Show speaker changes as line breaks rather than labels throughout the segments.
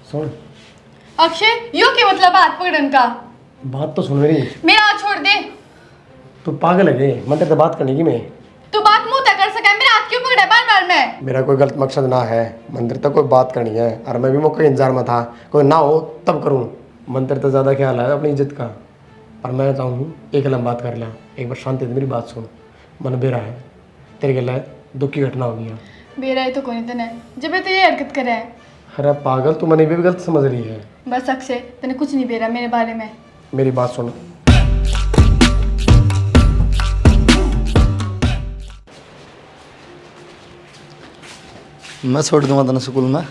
सुन।
अक्षय यो क्या मतलब हाथ पकड़न का?
बात तो सुन मेरी।
मेरा हाथ छोड़ दे।
तू पागल है गए मन तो बात करने की मैं।
तू बात मुंह तक कर सका है, मेरा हाथ क्यों पकड़ा बार बार में?
मेरा कोई गलत मकसद ना है, मंदिर तक कोई बात करनी है और मैं भी मौके इंतजार में था, कोई ना हो तब करूँ। मंदिर तो ज़्यादा ख्याल है अपनी इज्जत का। और मैं चाहूँ एक लम बात कर लिया, एक बार शांति से मेरी बात सुन। मन बेरा है तेरे गला दुख की घटना हो गया।
बेरा है तो कोई नहीं तने जब तो ये हरकत करे है।
अरे पागल तू मैंने भी गलत समझ रही है।
बस अक्षय तने कुछ नहीं बेरा मेरे बारे में।
मेरी बात सुन।
मैं छोड़ दूंगा तेना स्कूल में।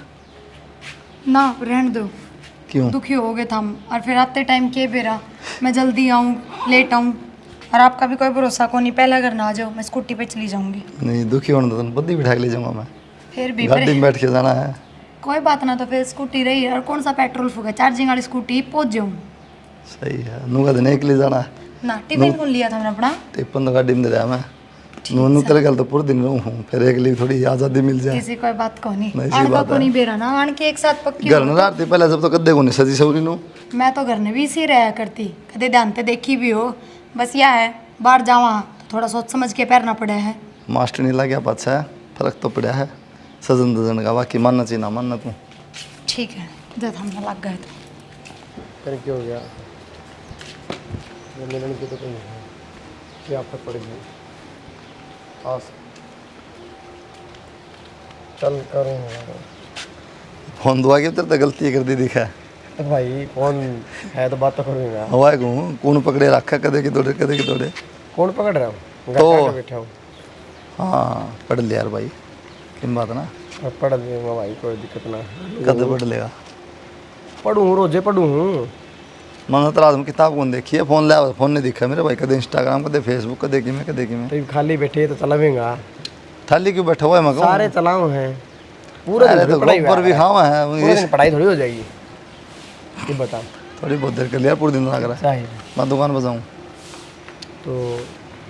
ना रहने दो।
क्यों?
दुखी हो गए हम और फिर आते टाइम के बेरा मैं जल्दी आऊँ लेट आऊँ और आपका भी कोई भरोसा को नहीं। पहला घर ना आ जाओ, मैं स्कूटी पे चली जाऊंगी।
नहीं दुखी होने दो, बद्दी बिठा के ले जाऊंगा मैं।
फिर भी
गाड़ी में बैठ के जाना है।
कोई बात ना, तो फिर स्कूटी रही और कौन सा पेट्रोल फूका, चार्जिंग वाली स्कूटी पहुंच जाऊँ
सही है। नूका देने के लिए जाना है
ना। टिफिन कौन लिया था मैंने अपना?
टिप्पन तो गाड़ी में दे रहा मैं। नूनू तेरे गल तो पूरे दिन रहूँ हूँ, फिर एक लिए थोड़ी आज़ादी मिल जाए।
किसी कोई बात को नहीं
नहीं, सी
आड़ का
बात
को
है।
नहीं बेरा ना आण के एक साथ पक्की
घर
हो
में
तो।
रात पहले सब तो कद्दे को नहीं सजी सवरी नू।
मैं तो घर में भी इसी रहा करती, कदे ध्यान पे देखी भी हो। बस यह है बाहर जावा तो थोड़ा सोच समझ के पैरना पड़ा है।
मास्टर नहीं लग गया पाछा है, फर्क तो पड़ा है सजन दजन का। बाकी मानना चाहिए ना मानना तू।
ठीक है जब हम लग गए तो
फिर क्या हो गया? ये मिलन की तो कहीं है क्या फर्क पड़ेगी? आस चल करूँगा।
फोन दुआ के तेरे तो गलती कर दी दिखा।
तो भाई कौन है तो बात तो करूँगा।
हवा को कौन पकड़े रखा कदे की दौड़े कदे की दौड़े।
कौन पकड़ रहा हूँ?
तो
बैठा हूँ
हाँ पढ़ लिया यार भाई, किन बात ना।
और पढ़ लूँगा भाई, कोई दिक्कत ना।
कदे पढ़ लेगा?
पढ़ूँ रोजे पढ़ूँ।
मैंने तो रात में किताब कौन देखी है, फोन लिया फोन नहीं दिखा मेरे भाई। कदे इंस्टाग्राम कदे फेसबुक कदे कि मैं
तो खाली बैठे तो चलावेंगा।
थाली क्यों बैठा हुआ है? मैं कहूँ
सारे चलाओ हैं पूरा
अरे
दिन
तो
पढ़ाई
ऊपर भी खावा है
पूरे दिन पढ़ाई थोड़ी हो जाएगी। ये बता
थोड़ी बहुत देर कर लिया, पूरे दिन लग रहा है।
चाहिए
मैं दुकान पर जाऊँ
तो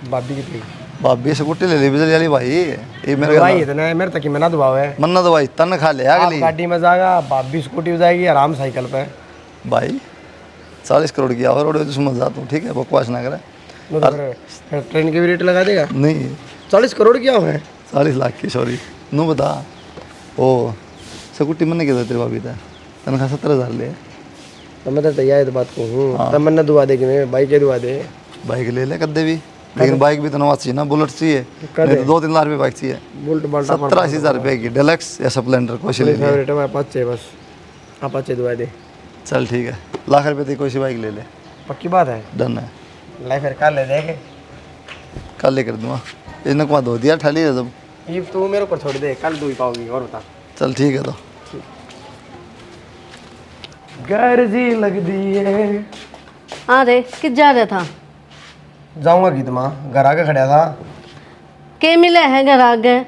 भाभी की
भाभी स्कूटी ले ली बिजली वाली भाई। ये मेरे
दवाई इतना मेरे तक मना दबाव है।
मन्ना दवाई तन खा ले
आप
अगली
गाड़ी में जाएगा, भाभी स्कूटी में जाएगी, आराम साइकिल पे।
भाई 40 करोड़ की और रोड समझ जाता हूँ, ठीक है बकवास ना करे।
फिर ट्रेन की भी रेट लगा देगा।
नहीं
40 करोड़ क्या है?
40 लाख की सॉरी नू बता। ओ स्कूटी मैंने क्या तेरे भाभी था तनख्वाह 70,000 ले।
तो मैं तो तैयार है तो बात को हूँ।
हाँ।
तब मैंने दुआ दे कि मैं बाइक के दुआ दे।
बाइक ले ले कद्दे भी, लेकिन बाइक भी तो नवा चाहिए ना, बुलेट चाहिए। नहीं तो 2-3 लाख रुपये बाइक चाहिए।
बुलेट बाल्टा
70-80 रुपये की डिलक्स या स्प्लेंडर कोई ले ले।
फेवरेट है अपाचे, बस अपाचे दुआ दे।
चल ठीक है, लाख रुपये की कोई सी बाइक ले ले।
पक्की बात है।
डन है,
लाई फिर कल ले देंगे।
कल ले कर दूँगा। इन्हें कुआ धो दिया ठाली है जब।
ये तू मेरे ऊपर छोड़ दे, कल दू ही पाऊंगी। और बता।
चल ठीक है तो
घर जी लग दी है।
हाँ रे किस जा रहा था?
जाऊंगा गीत माँ, घर आके खड़ा था।
के मिले है घर आ गए?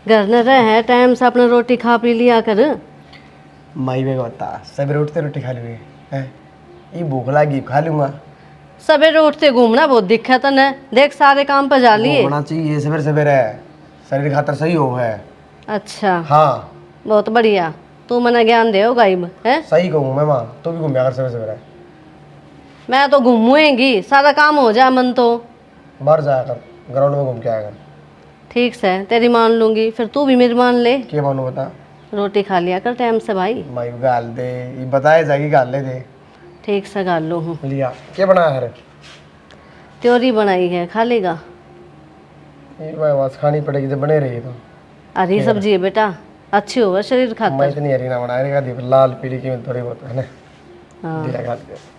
घर न रहे टाइम से अपना रोटी खा पी लिया कर।
माई बेग बता सवेरे उठते रोटी खा लूँगी है? ये भूख लगी खा लूँगा।
सवेरे उठते घूमना बहुत दिक्कत है न, देख सारे काम पर जा लिए।
होना चाहिए सवेरे सवेरे, शरीर खातर सही हो है।
अच्छा
हाँ
बहुत बढ़िया, तू मना ज्ञान दे हो गाइब है।
सही कहूँ मैं माँ, तू भी घूमया कर सवेरे सवेरे।
मैं तो घूमूंगी, सारा काम हो जाए मन तो।
बाहर जाया कर, ग्राउंड में घूम के आया कर।
ठीक से तेरी मान लूंगी, फिर तू भी मेरी मान ले।
क्या मानू बता?
रोटी खा लिया कर टाइम से भाई।
माई गाल दे, ये बताए जाएगी गाल ले दे।
ठीक से गाल लो हूँ।
लिया क्या बनाया है?
त्योरी बनाई है, खा लेगा।
ये बस खानी पड़ेगी जब बने रही तो।
हरी सब्जी है बेटा, अच्छी होगा शरीर
मैं
खातर।
इतनी हरी ना बनाएगा, लाल पीली की थोड़ी बहुत है ना।
हाँ
दिया खा के।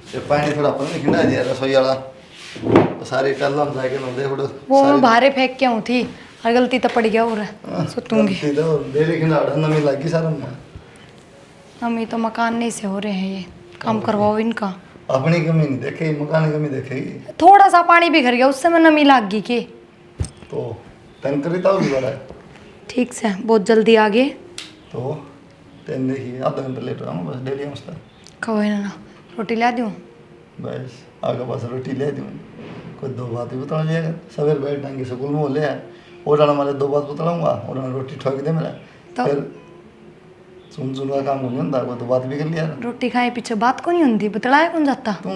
ये पानी थोड़ा अपन ने खिंडा दिया रसोई वाला तो सारी टल्ला में जाके ना दे बड़ो
वो मैं बाहर फेंक के आऊँ थी और गलती तो पड़ गया और सुतूंगी।
तो डेली खिंडा नमी लगी सारा में।
मम्मी तो मकान नहीं से हो रहे हैं, ये काम करवाओ इनका।
अपनी कमी नहीं देखेगी, मकान की कमी देखेगी।
थोड़ा सा पानी भी घर गया उससे मैं नमी लाग गई के।
तो तंकरी तो भी बड़ा है।
ठीक से बहुत जल्दी आ गए
तो तेन देखिए आधा घंटा लेट रहा हूँ बस डेली मसला।
कहो ना रोटी ला दूँ?
बस आगे पास रोटी ले दूँ, कोई दो बात ही बता लिया। सवेरे बैठ डांगे स्कूल में बोले उड़ाने वाले 2 बात बतलाऊंगा, उड़ाने रोटी ठोक दे मेरा,
तो-
फिर सुन का काम नहीं होता, वो तो बात भी कर लिया।
रोटी खाए पीछे बात को नहीं होती, बतलाया कौन जाता।
तुम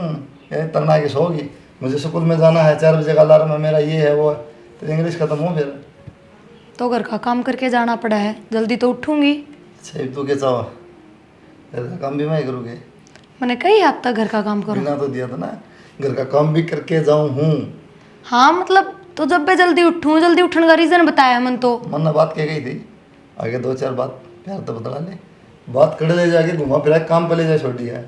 ये तन्ना के सोगी, मुझे स्कूल में जाना है, 4 बजे का अलार्म है मेरा, ये है वो है, तो इंग्लिश खत्म हो फिर।
तो घर का काम करके जाना पड़ा है, जल्दी तो उठूंगी।
अच्छा तू क्या चाहो, घर का काम भी मैं करूँगी,
मैंने कई हद तक घर का काम करो।
बिना तो दिया था ना, घर का काम भी करके जाऊँ हूँ।
हाँ मतलब तो जब मैं जल्दी उठूँ, जल्दी उठने का रीजन बताया मन तो।
मन ने बात कह गई थी, आगे 2-4 बात प्यार तो बता ले, बात कर ले जाके घुमा फिरा काम पे ले जा छोड़ दिया है,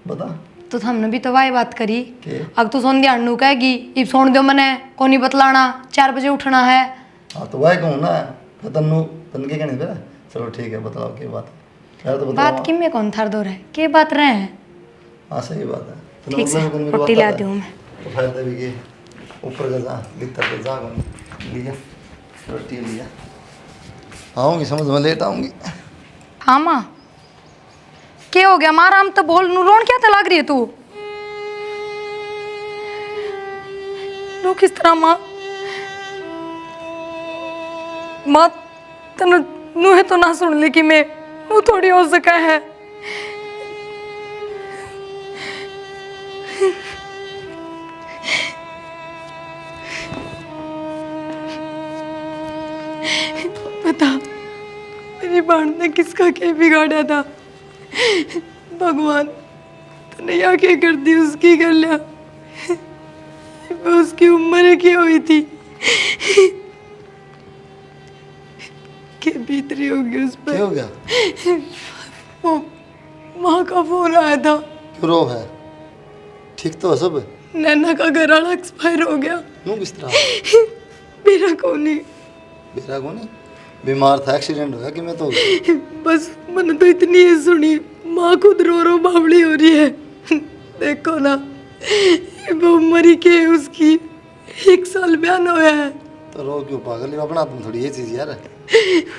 बता।
तो हमने भी तो वाही बात करी।
के
अब तो सोन ध्यान नू कहेगी इब सोन दो मने को नहीं बतलाना, 4 बजे उठना है।
हाँ तो वह कहूँ ना, फिर तन के कहने पे, चलो ठीक है बताओ क्या बात है, यार तो बताओ।
बात किम में कौन थार दो रहे, के बात रहे हैं।
हाँ सही बात है। तो
ठीक से
मतलब मेरी बात
रोटी
आता
ला
है।
दूँ मैं।
तो फायदा भी के ऊपर का जा भीतर का जा कौन लिया रोटी लिया, आऊँगी समझ में, लेट आऊँगी।
हाँ माँ क्या हो गया माँ, आराम तो बोल, नू रोन क्या लाग रही है तू। नो किस तरह माँ, माँ तनु नू है तो ना सुन ली कि मैं नू थोड़ी हो सका है। बता मेरी बहन ने किसका क्या बिगाड़ा था, भगवान तूने यहाँ क्या कर दी उसकी गलियां, उसकी उम्र क्या हुई थी, क्या बीत रही होगी उस पर।
क्या हो गया,
वो माँ का फोन आया था,
क्यों रो है, ठीक तो है सब।
नैना का घर वाला एक्सपायर हो गया।
नू किस तरह,
मेरा कौन नहीं,
बेरा को नहीं, बीमार था, एक्सीडेंट हो गया कि मैं तो हो गया।
बस मैंने तो इतनी ही सुनी, माँ खुद रो रो बावली हो रही है। देखो ना वो मरी के उसकी 1 साल बयान होया है।
तो रो क्यों पागल, अपना तुम थोड़ी ये चीज़ यार।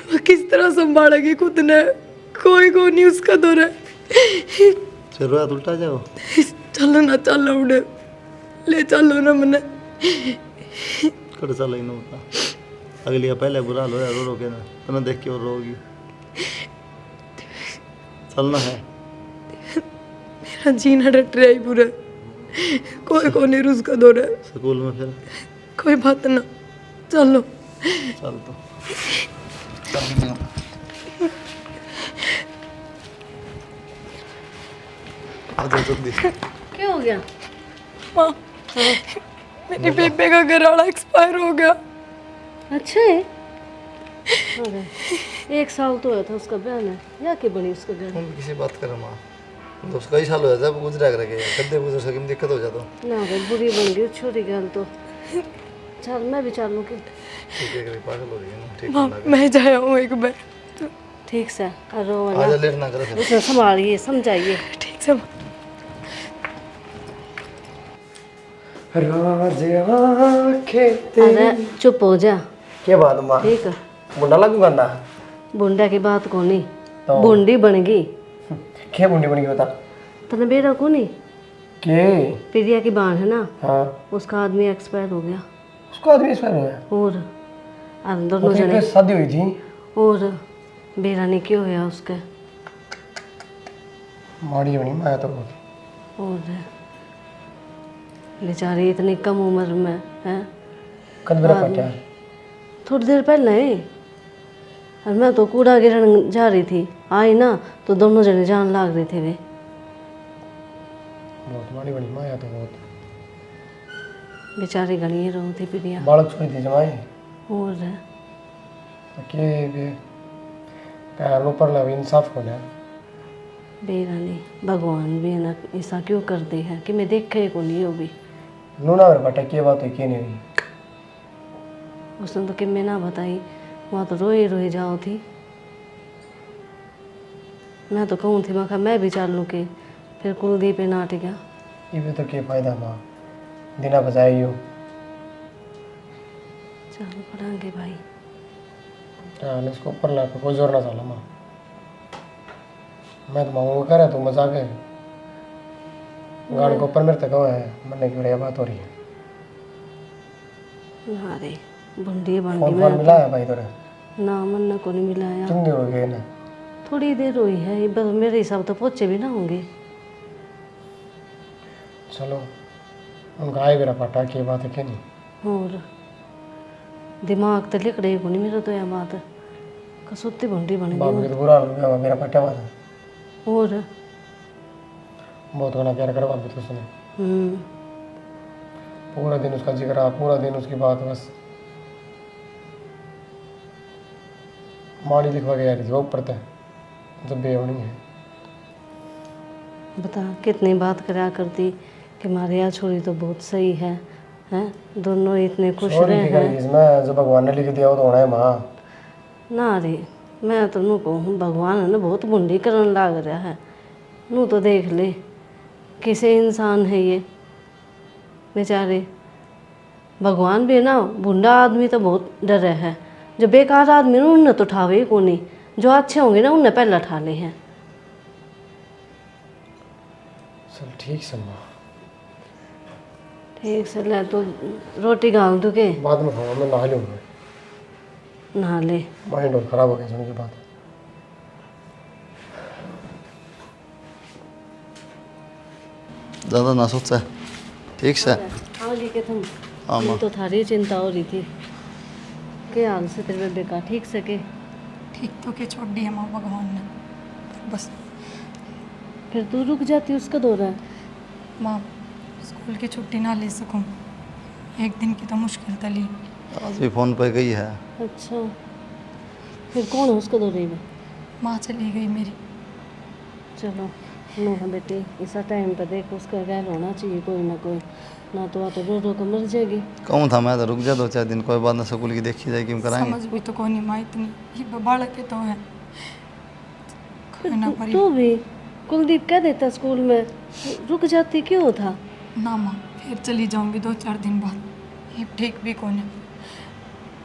वो किस तरह संभालेगी खुद ने, कोई को नहीं उसका दौर है।
चलो यार उल्टा जाओ,
चलो ना चलो उड़े ले चलो ना मने।
कर चल इन होता अगली का पहले बुरा लो यार, रो के ना तो देख के और रोगी, चलना है।
मेरा जीना डट रहा है पूरा, कोई को नहीं उसका दौर है।
स्कूल में फिर
कोई बात ना, चलो
चल तो चल निकल। आ जाओ जल्दी।
क्या हो गया?
माँ मेरे बेबे का घर वाला एक्सपायर हो गया।
अच्छा है। अरे 1 साल तो हुआ था उसका बयान है, या के बनी उसका घर।
तुम भी किसी बात कर माँ, तो उसका ही साल हो जाता है, गुजरा करके कद्दे गुजर सके में दिक्कत हो जाता।
ना भाई बुरी बन गई छोटी गल तो। चल मैं भी चलूँ कि
ठीक है, पागल हो रही है ना, ठीक
माँ
है
मैं जाया हूँ एक बार।
ठीक से रो
आ जा, लेट ना करे फिर।
उसे संभालिए समझाइए।
ठीक से
राज आँखें
अरे चुप हो जा,
क्या बात माँ,
ठीक है।
मुंडा लगू गंदा
बुंडा की बात को नहीं,
तो
बुंडी बन गई।
क्या मुंडी बन गई बता।
तने बेरा को नहीं,
के
प्रिया की बहन है ना,
हाँ
उसका आदमी एक्सपायर हो गया।
उसको आदमी एक्सपायर हो गया,
और अंदर
वो
नो
तो
जने
एक शादी हुई थी।
और बेरा ने क्यों होया उसके।
माड़ी बनी माया तो
और बेचारी इतनी कम उम्र में है।
कद मेरा पटा
थोड़ी देर पहले ही, और मैं तो कूड़ा गिरने जा रही थी, आई ना तो दोनों जने जान लाग रहे थे वे।
बहुत माड़ी बनी माया तो बहुत।
बेचारी घनी रो थी प्रिया।
बालक छोड़ी थी जमाई
और
के बे पैर ऊपर ला इंसाफ होना।
बेरानी भगवान भी ना ऐसा क्यों कर दे है कि मैं देखे को नहीं हो भी।
नूना मेरे बटा की बात हुई की नहीं हुई।
उसने तो कि मैं ना बताई, वहाँ तो रोई रोई जाओ थी। मैं तो कहूँ थी, मैं कहा मैं भी चलूँ के, फिर कुलदीप पे नाट गया।
ये भी तो क्या फायदा माँ, दिना बजाई हो।
चलो पढ़ाएंगे भाई।
हाँ इसको ऊपर ला के कोई जोर ना चला माँ। मैं तो मांगूंगा करे तो मजाक है। गाड़ी को ऊपर मेरे तक है, मरने की बढ़िया बात हो रही है।
हाँ रे बंडी बंडी
फोन
में
मिला है भाई तेरे?
ना मन को नहीं मिलाया।
कितनी देर हो गई ना?
थोड़ी देर हुई है, ये बस मेरे हिसाब तो पहुँचे भी ना होंगे।
चलो उनका आए मेरा पटा की बात है क्या नहीं।
और दिमाग तो लिकड़े को नहीं मेरा तो यह बात कसुत्ती बंडी बन
बाबू
गई।
के तो बुरा हाल हो गया, मेरा पटा बात है।
और
बहुत घना प्यार करा बाबू तो उसने।
हम्म,
पूरा दिन उसका जिक्र, पूरा दिन उसकी बात, बस माड़ी लिखवा के जा रही थी वो ऊपर तक जब बेवनी है।
बता कितनी बात करा करती कि हमारे यहाँ छोरी तो बहुत सही है, हैं दोनों इतने खुश
सॉरी
रहे
की करी
हैं।
इसमें, जो भगवान ने लिख दिया वो तो होना है माँ।
ना रे, मैं तो नू कहूँ भगवान है ना बहुत बुंडी करन लाग रहा है। नू तो देख ले किसे इंसान है ये बेचारे। भगवान भी है ना, बुंडा आदमी तो बहुत डरे है। जो बेकार आदमी ना उन्हें तो उठावे ही को नहीं, जो अच्छे होंगे ना उन्हें पहले उठा ले हैं।
चल ठीक से माँ,
ठीक से ले तो रोटी गाँव दू के
बाद में खाऊंगा, मैं नहा लूँगा।
नहा ले।
माइंड और खराब हो गया सुन की बात।
ज़्यादा ना सोचा, ठीक से।
आगे के तुम
हाँ माँ।
तो थारी चिंता हो रही थी के हाल से तेरे बेबे का ठीक से के।
ठीक तो के छोड़ दिया माँ भगवान ने, बस
फिर तू रुक जाती उसका दौरा है।
माँ स्कूल की छुट्टी ना ले सकूँ, एक दिन की तो मुश्किल तली।
आज भी फ़ोन पे गई है।
अच्छा फिर कौन है उसका दौरे में?
माँ चली गई मेरी।
चलो नो हाँ बेटी, इस टाइम पे देख उसका गैर होना चाहिए कोई ना कोई, ना तो आते रो रो कर मर जाएगी।
कहूँ था मैं तो रुक जा 2-4 दिन, कोई बात ना, स्कूल की देखी जाएगी, हम कराएंगे।
समझ भी तो कौन नहीं माँ इतनी, ये बालक के तो है। ना परी
तू भी कुलदीप कह देता स्कूल में, रुक जाती क्यों था?
ना माँ, फिर चली जाऊंगी 2-4 दिन बाद, ये ठीक भी कौन है।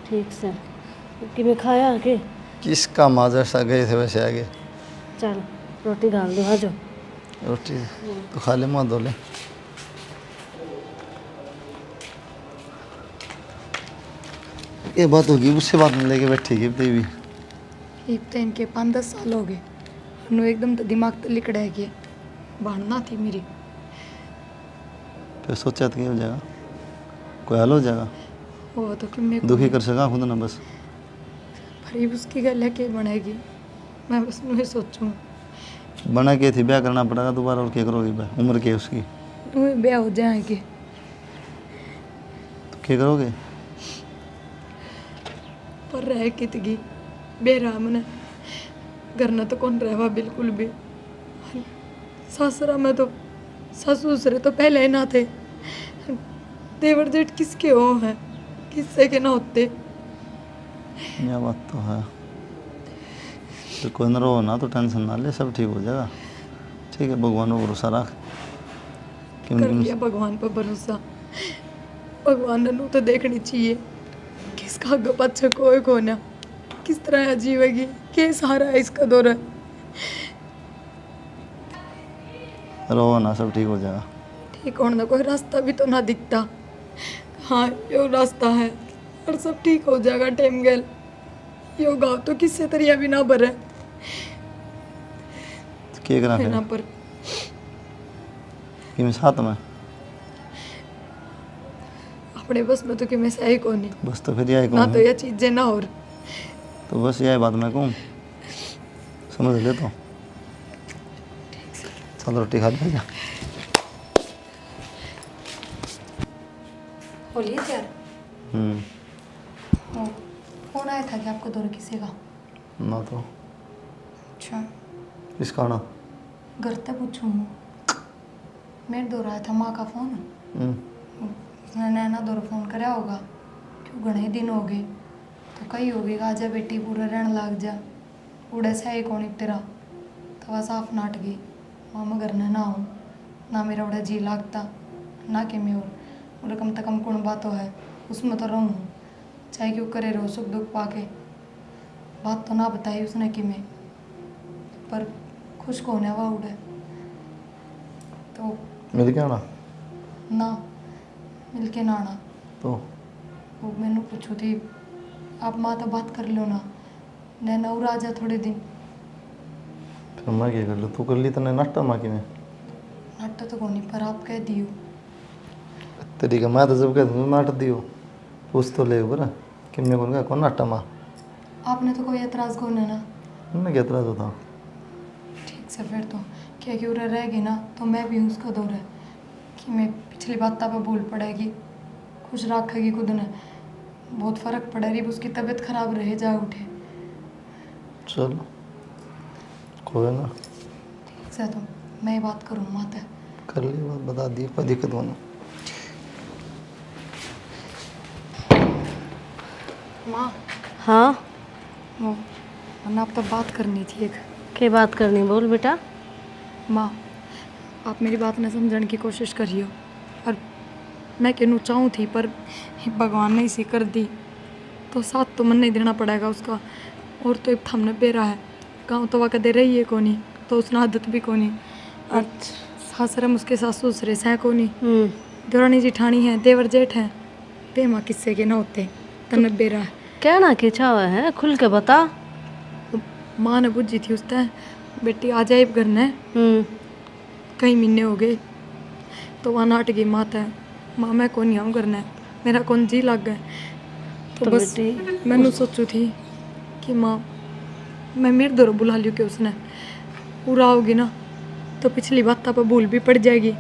ठीक से कि मैं खाया आगे।
किसका माँ जैसा गए थे वैसे आगे।
चल रोटी डाल दो, आ जाओ।
रोटी तो खा ले, मुँह धो ले। ये बात होगी, उससे बात नहीं लेके बैठेगी भी।
एक तो इनके 5-10 साल हो गए, नु एकदम तो दिमाग तो लिकड़ा है कि भाड़ना थी मेरी।
फिर सोचा था कि हो जाएगा, कोई हल हो जाएगा।
वो तो कि मैं
दुखी कर सका खुद ना बस।
भरी उसकी गल है कि बनेगी, मैं बस नु सोचूं
बना के थी, ब्याह करना पड़ेगा दोबारा, और क्या करोगी ब्याह, उम्र क्या है उसकी,
नु ब्याह हो जाएंगे।
तो क्या करोगे।
पर रह कितगी बेराम ने घर न तो कौन रहवा बिल्कुल भी। सासरा में तो सास ससुर तो पहले ही ना थे, देवर जेठ किसके हो हैं, किससे के ना होते।
यह बात तो है। तो कोई ना रो ना, तो टेंशन ना ले, सब ठीक हो जाएगा। ठीक है, भगवान पर भरोसा रख।
कर लिया भगवान पर भरोसा। भगवान ने नु तो देखनी चाहिए किसका आगे पीछे कोई कोना, किस तरह जीवेगी, के सहारा है इसका दौरा।
रो ना, सब ठीक हो जाएगा।
ठीक होने का कोई रास्ता भी तो ना दिखता। हाँ यो रास्ता है और सब ठीक हो जाएगा टाइम गेल। यो गाँव तो किससे तरिया भी ना भरे
तो क्या करा
है ना,
फिर
पर
कि मैं साथ में,
अपने बस में तो कि मैं सही को नहीं,
बस तो फिर यही
ना तो
कहूँ,
ये चीजें ना और।
तो बस यही बात मैं कहूँ, समझ ले। तो चल रोटी खा ले जा।
बोलिए यार, फोन आया था कि आपको दौरा किसी का?
ना तो
अच्छा
इसका ना।
घर तक पूछूँ, मेरे दौरा आया था माँ का फोन। उसने नैना दौरा फोन कराया होगा, क्यों घने ही दिन हो गए, तो कही होगी कि आजा बेटी पूरा रहने लग जा, उड़े से ही कौन तेरा। तो वह साफ नाट गई, मामा घर ना हूँ ना, मेरा उड़ा जी लागता ना कि मैं और कम से कम कौन बात है उसमें तो रहूँ, चाहे क्यों करे रहो सुख दुख पाके। बात तो ना बताई उसने कि मैं, पर खुश को होने हुआ उड़े तो
मिल के आना
ना मिल के ना आना।
तो
वो मैंने पूछू थी आप माँ तो बात कर लो ना, नैना और आ जा थोड़े दिन।
फिर मैं क्या कर लूँ, तू कर ली तने नाश्ता माँ की ने
नाटा तो कोनी पर आप कह दियो।
तेरी का मैं तो जब कह दूँ नाट दियो पूछ तो ले बरा कि मैं कौन का कौन नाटा माँ
आपने तो कोई एतराज़ को ना ना।
मैं क्या एतराज होता
ठीक से फिर तो क्या कि उरे रहेगी ना तो मैं भी हूँ उसका दौर है कि मैं पिछली बात पे भूल पड़ेगी, खुश रखेगी खुद ने, बहुत फ़र्क पड़े रही उसकी तबीयत खराब रहे जा उठे।
चलो कोई ना
ठीक से तो मैं बात करूँ माता।
कर ली बात, बता दी, कोई दिक्कत होना।
माँ
हाँ,
वो वरना आप तो बात करनी थी एक।
क्या बात करनी, बोल बेटा।
माँ आप मेरी बात न समझने की कोशिश करियो, और मैं कहना चाहूँ थी पर भगवान ने इसी कर दी तो साथ तो मन नहीं देना पड़ेगा उसका। और तो एक थमने बेरा है गाँव तो वह कदे रही है कोनी तो उसने आदत भी कोनी, और सासरम उसके सासू ससुरे सह कोनी, देवरानी जिठानी है, देवर जेठ है, वे माँ किस्से के ना होते तन बेरा है।
कहना क्या चाहा है, खुल के बता।
माँ ने बुझी थी उसने बेटी आ जाए घर ने, कई महीने हो गए तो वहाँ नाट गई माँ है, माँ मैं कौन आऊँ करना मेरा कौन जी लग गए। तो बस मैंने सोचू थी कि माँ मैं मेरे दौर बुला लियो कि उसने पूरा होगी ना तो पिछली बात पर भूल भी पड़ जाएगी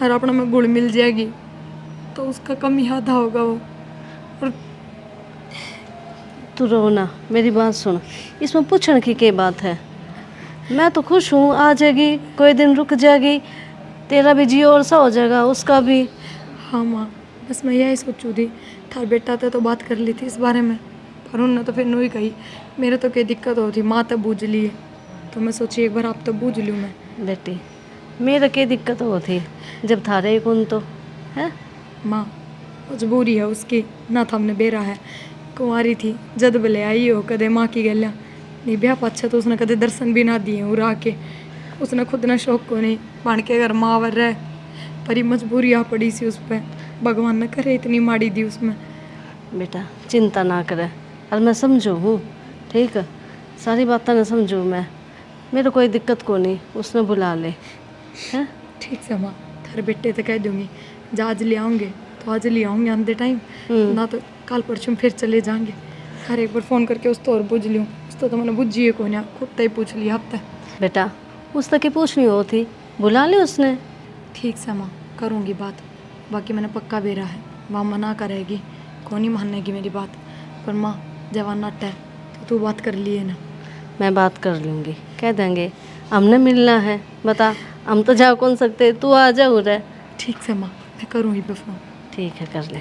और अपना में गुड़ मिल जाएगी तो उसका कम ही आधा होगा वो। और
तू रो ना, मेरी बात सुन, इसमें पूछने की क्या बात है। मैं तो खुश हूँ, आ जाएगी, कोई दिन रुक जाएगी, तेरा भी जी और सा हो जाएगा, उसका भी।
हाँ माँ बस मैं यही सोचू थी, थार बेटा तो बात कर ली थी इस बारे में पर उन्होंने तो फिर नहीं कही। मेरे तो क्या दिक्कत होती, माँ तब बूझ ली है तो मैं सोची एक बार आप तब बूझ लूँ मैं।
बेटी मेरा क्या दिक्कत हो थी जब थारे ही कौन तो है।
माँ मजबूरी है उसकी ना, था हमने बेरा है, कुंवारी थी जद भले आई हो कदे माँ की गलियाँ नहीं ब्याह पाछा तो उसने कदे दर्शन भी ना दिए उरा आके, उसने खुद ना शौक को नहीं बन के घर माँ वर रहे पर ही मजबूरी आ पड़ी सी उस पर, भगवान ने करे इतनी माड़ी दी उसमें।
बेटा चिंता ना करे, और मैं समझू हूँ, ठीक है, सारी बातें ना समझू मैं, मेरे कोई दिक्कत को नहीं, उसने बुला ले है।
ठीक से माँ थारे बेटे तो कह दूंगी जा आज ले आऊँगे तो आज ले आऊँगे आंधे टाइम, ना तो कल परसों फिर चले जाएंगे। हर एक बार फ़ोन करके उस तो और बुझ लूँ, उस तो मैंने बुझी है कौन खुद तो ही पूछ लिया अब तक।
बेटा उस तक की पूछनी हो थी, बुला ले उसने।
ठीक से माँ करूँगी बात, बाकी मैंने पक्का बेरा है वहाँ मना करेगी, कौन नहीं मानेगी मेरी बात, पर माँ जवान नट है तो तू बात कर लिए ना।
मैं बात कर लूँगी, कह देंगे हमने मिलना है, बता हम तो जा कौन सकते, तू आ जा उधर।
ठीक से माँ मैं करूँगी पे फ़ोन।
ठीक है कर ले।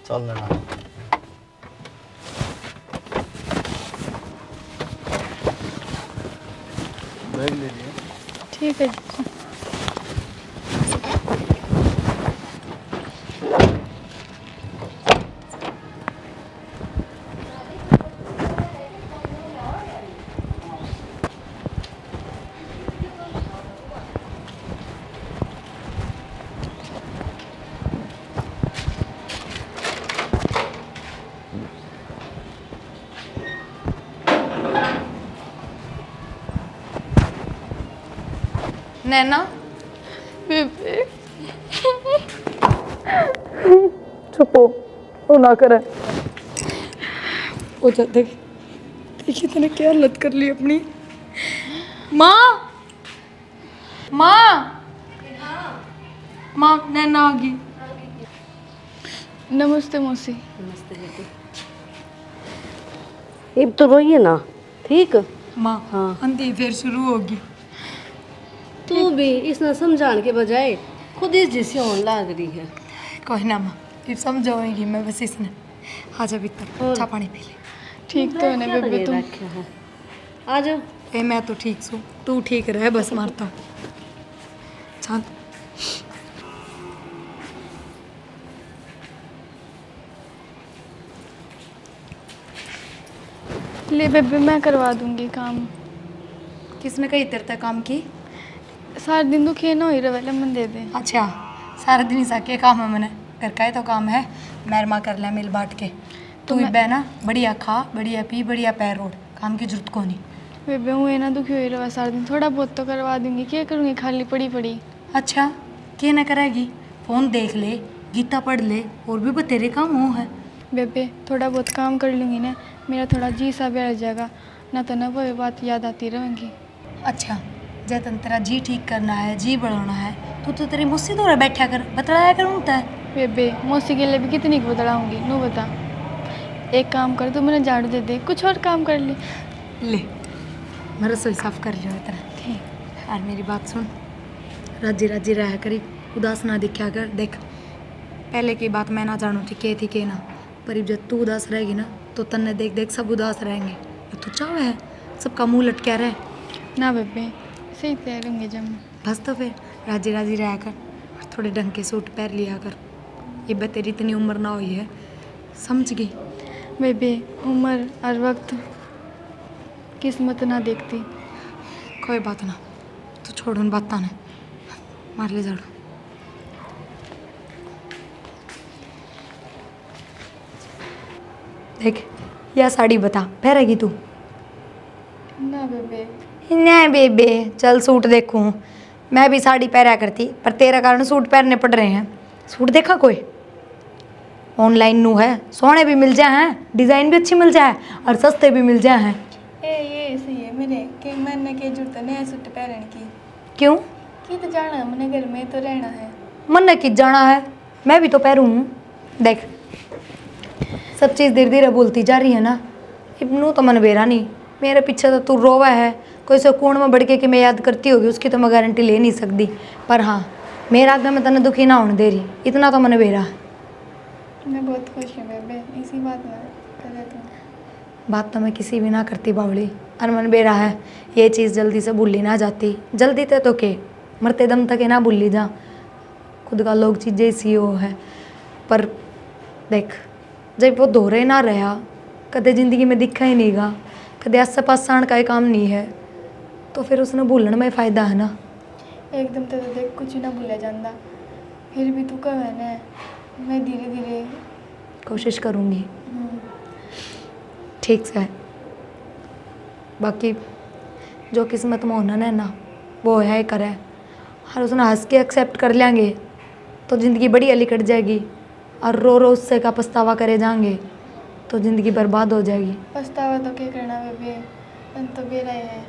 चल लेना बैग ले लिया।
ठीक है जी। नैना चुपो वो ना करे वो जा देखिए तूने क्या हालत कर ली अपनी। माँ माँ माँ नैना आ गई।
नमस्ते मौसी।
नमस्ते बेटी, अब तो रोइए ना, ठीक।
माँ
हाँ।
अंधी फिर शुरू होगी।
तू भी इसने समझाने के बजाय खुद ही जिसे होने लग रही है।
कोई ना माँ फिर समझाऊंगी मैं बस इसने। आजा भीतर चाय पानी पी ले।
ठीक तो है ना
क्या
बेबे
लगे
तुम?
रखे हो, आ जाओ।
ए मैं तो ठीक हूँ, तू ठीक रहे बस मारता हूँ। शांत
ले बेबे मैं करवा दूंगी काम।
किसने कही तेरे तक काम की?
सारा दिन दुखी ना हो रहा मन दे दे।
अच्छा सारा दिन ऐसा क्या काम है मैंने घर का ही तो काम है मेहरमा कर लिया मिल बांट के तू भी बहना बढ़िया खा बढ़िया पी बढ़िया पैर रोड काम की जरूरत को नहीं।
बेबे हूँ ना दुखी हो रहा सारा दिन थोड़ा बहुत तो करवा दूंगी क्या करूँगी खाली पड़ी पड़ी।
अच्छा क्या ना करेगी फ़ोन देख ले गीता पढ़ ले और भी बतेरे काम हो है।
बेबे थोड़ा बहुत काम कर लूँगी ना मेरा थोड़ा जी सा बैठ जाएगा ना तो ना वो बात याद आती रहेंगी।
अच्छा जतन तेरा जी ठीक करना है जी बढ़ाना है तो तेरी मुझसे तो बैठा कर बतलाया कर उनता है।
बेबे मौसी के लिए भी कितनी बदलाऊंगी नू बता। एक काम कर तू मैंने झाड़ू दे दे कुछ और काम कर ले।
ले मैं रसोई साफ कर लियो इतना ठीक। और मेरी बात सुन राजी राजी रहा करी उदास ना दिखा कर देख पहले की बात मैं ना जानू थी के ना पर जब तू उदास रहेगी ना तो तन्ने देख देख सब उदास रहेंगे तू चाहे है सबका मुंह लटका रहे।
ना बेबे सही तैयार होंगे जब
बस तो फिर राजी राजी रहा कर और थोड़े ढंग के सूट पहन लिया कर ये बे तेरी इतनी उम्र ना हुई है समझ गई।
बेबे उम्र और वक्त किस्मत ना देखती।
कोई बात ना तू छोड़ उन बातों ने मार ले झाड़ू। देख यह साड़ी बता पहनेगी तू।
ना बेबे
नहीं बेबे चल सूट देखूं मैं भी साड़ी पहना करती पर तेरा कारण सूट पहनने पड़ रहे हैं। सूट देखा कोई ऑनलाइन नू है सोने भी मिल जाए हैं डिज़ाइन भी अच्छी मिल जाए और सस्ते भी मिल जाए हैं।
ये सही है मेरे के मैंने के जरूरत नहीं है सूट पहनने की।
क्यों
की तो जाना है मैंने घर में तो रहना है।
मन ने किस जाना है मैं भी तो पहरूँ हूँ। देख सब चीज़ धीरे धीरे भूलती जा रही है ना इब्नू तो मन बेरा नहीं मेरे पीछे तो तू रोवा है कोई सुकून में बढ़ के मैं याद करती होगी उसकी तो मैं गारंटी ले नहीं सकती पर हाँ मेरा आगे मैं तने दुखी ना होने दे रही इतना तो मन बेरा।
मैं बहुत खुश हूँ बेबे इसी बात में करे तो।
बात तो मैं किसी भी ना करती बावली और मन बेरा है ये चीज़ जल्दी से भूली ना जाती जल्दी तो के मरते दम तक ना भूली जा खुद का लोग चीज़ें इसी हो है पर देख जब वो दोहरे ना रहा कदे ज़िंदगी में दिखा ही नहीं गा कदे आस पास आने का ही काम नहीं है तो फिर उसने भूलने में फ़ायदा है ना।
एकदम तो देख कुछ ना भूला जाता फिर भी तू कब है ना मैं धीरे धीरे
कोशिश करूँगी ठीक से। बाकी जो किस्मत में होना है ना वो है करे और उसने हंस के एक्सेप्ट कर लेंगे तो ज़िंदगी बड़ी अली कट जाएगी और रो रो उससे का पछतावा करे जाएंगे तो ज़िंदगी बर्बाद हो जाएगी।
पछतावा तो क्या करना बेबे मन तो बेरा है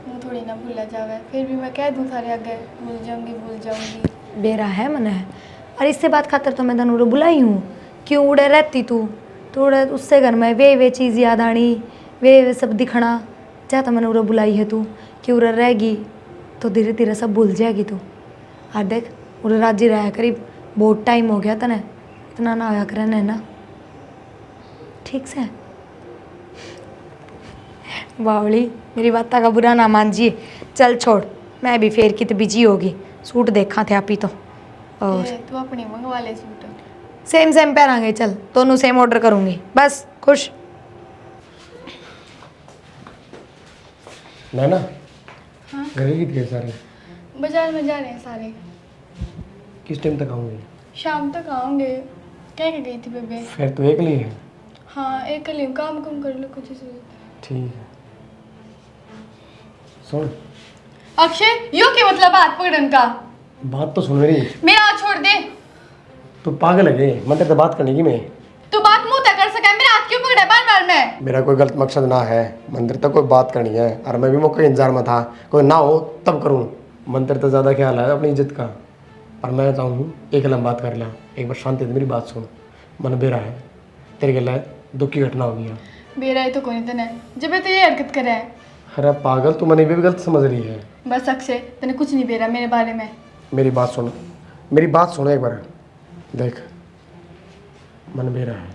मुँह थोड़ी ना भूला जावे फिर भी मैं कह दूँ थारे आगे भूल जाऊँगी।
बेरा है मन है और इससे बात खातर तो मैं तनु बुलाई हूँ क्यों उड़े रहती तू उड़े उससे घर में वे चीज़ याद आनी वे सब दिखना चाहे तो मैंने उड़े बुलाई है तू कि उड़े रहेगी तो धीरे धीरे सब भूल जाएगी तू। और देख उड़े राजी रहा करीब बहुत टाइम हो गया तने इतना ना आया करने ना ठीक से। बावली मेरी बात का बुरा ना मानजिए चल छोड़ मैं भी फेर की तो बिजी होगी सूट देखा थे आप ही तो और
तू अपनी मंगवा ले सूट
सेम पहनांगे चल दोनों सेम ऑर्डर करूँगी बस खुश।
नैना
हाँ
घर की थी सारे
बाजार में जा रहे हैं सारे
किस टाइम तक आऊँगी
शाम तक आऊँगे कह के गई थी बेबे।
फिर तो एक लिए है
हाँ एक कल काम कर लो कुछ से।
ठीक है सुन
अक्षय यो क्या मतलब हाथ पकड़न का
बात तो सुन मेरी
मेरा हाथ छोड़ दे।
तू पागल है ये मन तेरे से बात करने की मैं
तू बात मुंह तक कर सका मेरा हाथ क्यों पकड़ा बार बार में।
मेरा कोई गलत मकसद ना है मंदिर तक कोई बात करनी है और मैं भी मौके इंतजार में था कोई ना हो तब करूँ मंदिर तो ज़्यादा ख्याल है अपनी इज्जत का और मैं चाहूँ एक लम बात कर लिया एक बार शांति से मेरी बात सुन मन बेरा है तेरे गला दुख की घटना हो गया
बेरा है तो कोई तने जब तो ये हरकत करे है।
अरे पागल तू मैंने भी गलत समझ रही है
बस अक्षय तने कुछ नहीं बेरा मेरे बारे में।
मेरी बात सुन एक बार देख मन बेरा है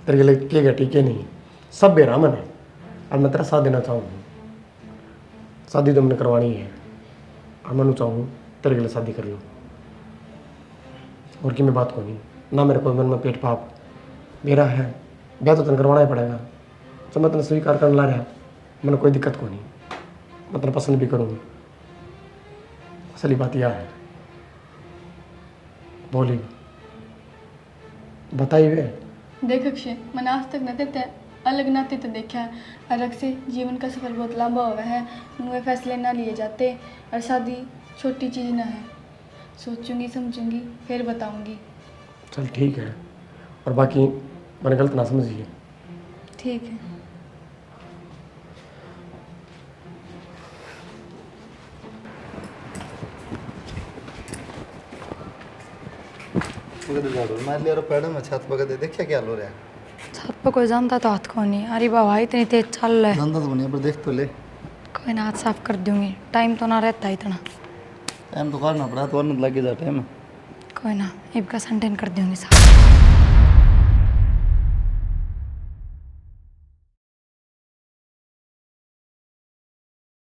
तेरे गले के घटी के नहीं सब बेरा मन है और मैं तेरा साथ देना चाहूँ शादी तो मैंने करवानी है और मैं चाहूँ तेरे गले शादी कर लूँ और कि मैं बात को नहीं ना मेरे को मन में पेट पाप मेरा है ब्याह तो तन करवाना ही पड़ेगा तो मैं तने स्वीकार करने ला रहा मैंने कोई दिक्कत को नहीं मैं तेरा पसंद भी करूँगी असली बात यह है। बोली बताइए वे।
देख अक्षय, मैंने आज तक न देते अलग नाते तो देखा है, अलग से जीवन का सफर बहुत लंबा हुआ है, नुए फैसले ना लिए जाते, और शादी छोटी चीज़ ना है। सोचूंगी समझूंगी फिर बताऊंगी।
चल ठीक है, और बाकी मैंने गलत ना समझिए।
ठीक है।
मैं ले पेड़ में छत पकड़ दे देखिए क्या हो रहा है।
छत पर कोई जानता तो हाथ को नहीं। अरे बाबा इतनी तेज चल रहा है।
धंधा तो बनिया पर देख तो ले।
कोई ना, हाथ साफ कर दूंगी, टाइम तो ना रहता इतना।
टाइम तो करना पड़ा तो और लग जा टाइम।
कोई ना, इब का संटेन कर दूंगी साफ।